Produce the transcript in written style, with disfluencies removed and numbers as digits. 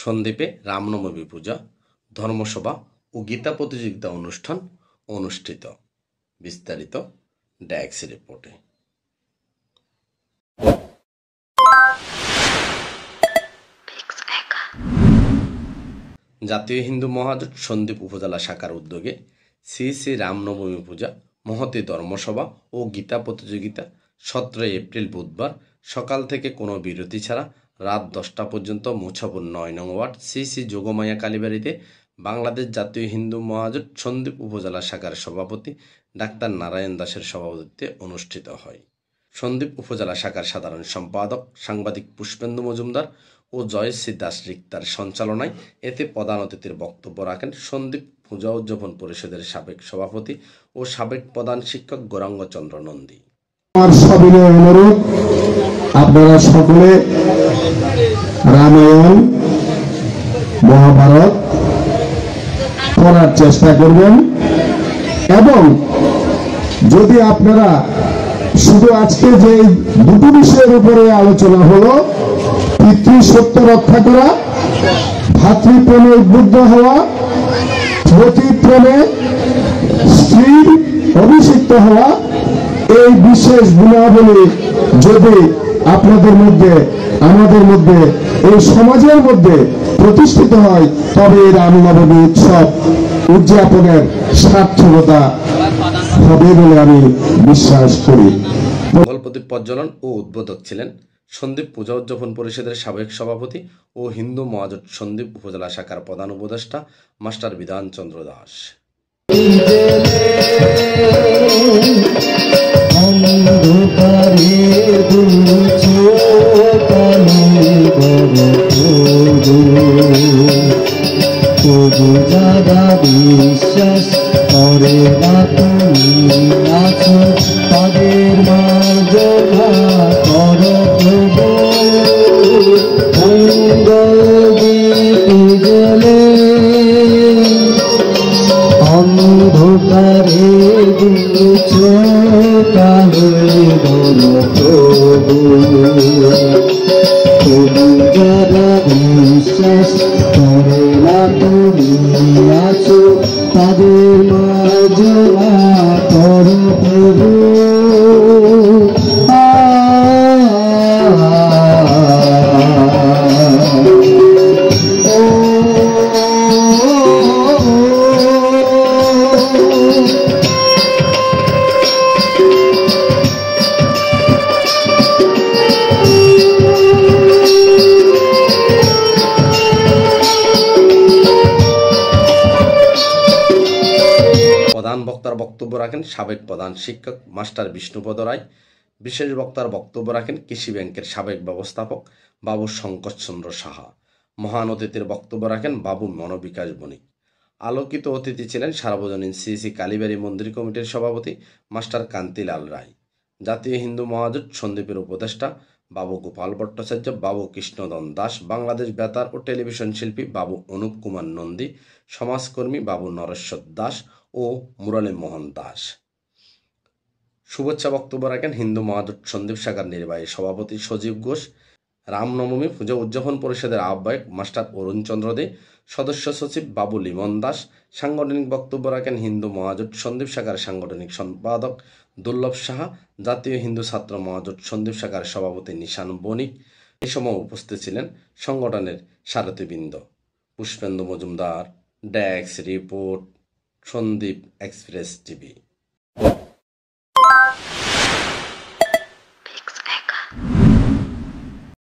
সন্দ্বীপে রামনবমী পূজা, ধর্মসভা ও গীতা প্রতিযোগিতা অনুষ্ঠান অনুষ্ঠিত। বিস্তারিত ডেস্ক রিপোর্টে। জাতীয় হিন্দু মহাজোট সন্দ্বীপ উপজেলা শাখার উদ্যোগে শ্রী শ্রী রামনবমী পূজা, মহতী ধর্মসভা ও গীতা প্রতিযোগিতা 17 এপ্রিল বুধবার সকাল থেকে কোনো বিরতি ছাড়া রাত 10টা পর্যন্ত মুছাপুর 9 নং ওয়ার্ড শ্রী শ্রী যোগমায়া কালীবাড়িতে বাংলাদেশ জাতীয় হিন্দু মহাজোট সন্দ্বীপ উপজেলা শাখার সভাপতি ডাক্তার নারায়ণ দাসের সভাপতিত্বে অনুষ্ঠিত হয়। সন্দ্বীপ উপজেলা শাখার সাধারণ সম্পাদক সাংবাদিক পুষ্পেন্দু মজুমদার ও জয়শ্রী দাস রিক্তার সঞ্চালনায় এতে প্রধান অতিথির বক্তব্য রাখেন সন্দ্বীপ পূজা উদযাপন পরিষদের সাবেক সভাপতি ও সাবেক প্রধান শিক্ষক গৌরাঙ্গ চন্দ্র নন্দী। আমার সবিনয় অনুরোধ, আপনারা সকলে রামায়ণ মহাভারত পড়ার চেষ্টা করবেন এবং যদি আপনারা শুধু আজকে যে দুটো বিষয়ের উপরে আলোচনা হলো, পিতৃসত্য রক্ষা করা, ভাতৃপ্রেমে উদ্বুদ্ধ হওয়া, পতিপ্রেমে স্ত্রীর অভিষিক্ত হওয়া, এই বিশেষ গুণাবলী যদি আপনাদের মধ্যে, আমাদের মধ্যে, এই সমাজের মধ্যে প্রতিষ্ঠিত হয়, তবে এই রামনবমী উৎসব উদযাপনের সার্থকতা হবে বলে আমি বিশ্বাস করি। মঙ্গল প্রদীপ প্রজ্বলন ও উদ্বোধক ছিলেন সন্দ্বীপ পূজা উদযাপন পরিষদের সাবেক সভাপতি ও হিন্দু মহাজোট সন্দ্বীপ উপজেলা শাখার প্রধান উপদেষ্টা মাস্টার বিধান চন্দ্র দাস। বিশ্বাস করে না তুমি আছো তাদের মার্জনা করো প্রভু, মঙ্গল দীপ জ্বলে অন্ধকারে দিয়েছো কালে বলো প্রভু, তুমি যারা বিশ্বাস করে না তুমি আছো তাদের মার্জনা করো প্রভু। প্রধান বক্তার বক্তব্য রাখেন সাবেক প্রধান শিক্ষক মাস্টার বিষ্ণুপদ রায়। বিশেষ বক্তার বক্তব্য রাখেন কৃষি ব্যাংকের সাবেক ব্যবস্থাপক বাবু শঙ্করচন্দ্র সাহা। মহান অতিথির বক্তব্য রাখেন বাবু মনোবিকাশ বণিক। আলোকিত অতিথি ছিলেন সার্বজনীন শ্রী শ্রী কালীবাড়ি মন্দির কমিটির সভাপতি মাস্টার কান্তিলাল রায়, জাতীয় হিন্দু মহাজোট সন্দ্বীপের উপদেষ্টা বাবু গোপাল ভট্টাচার্য, বাবু কৃষ্ণদন দাস, বাংলাদেশ বেতার ও টেলিভিশন শিল্পী বাবু অনুপ কুমার নন্দী, সমাজকর্মী বাবু নরেশ্বর দাস ও মুরালী মোহন দাস। শুভেচ্ছা বক্তব্য রাখেন হিন্দু মহাজোট সন্দ্বীপ শাখার নির্বাহী সভাপতি সজীব ঘোষ, রামনবমী পূজা উদযাপন পরিষদের আহ্বায়ক মাস্টার অরুণ চন্দ্র দে, সদস্য সচিব বাবু লিমন দাস। সাংগঠনিক বক্তব্য রাখেন হিন্দু মহাজোট সন্দ্বীপ শাখার সাংগঠনিক সম্পাদক দুর্লভ সাহা, জাতীয় হিন্দু ছাত্র মহাজোট সন্দ্বীপ শাখার সভাপতি নিশান বণিক। এই সময় উপস্থিত ছিলেন সংগঠনের সারথীবৃন্দ। Pushpendu Majumdar, desk report, Sandwip express TV.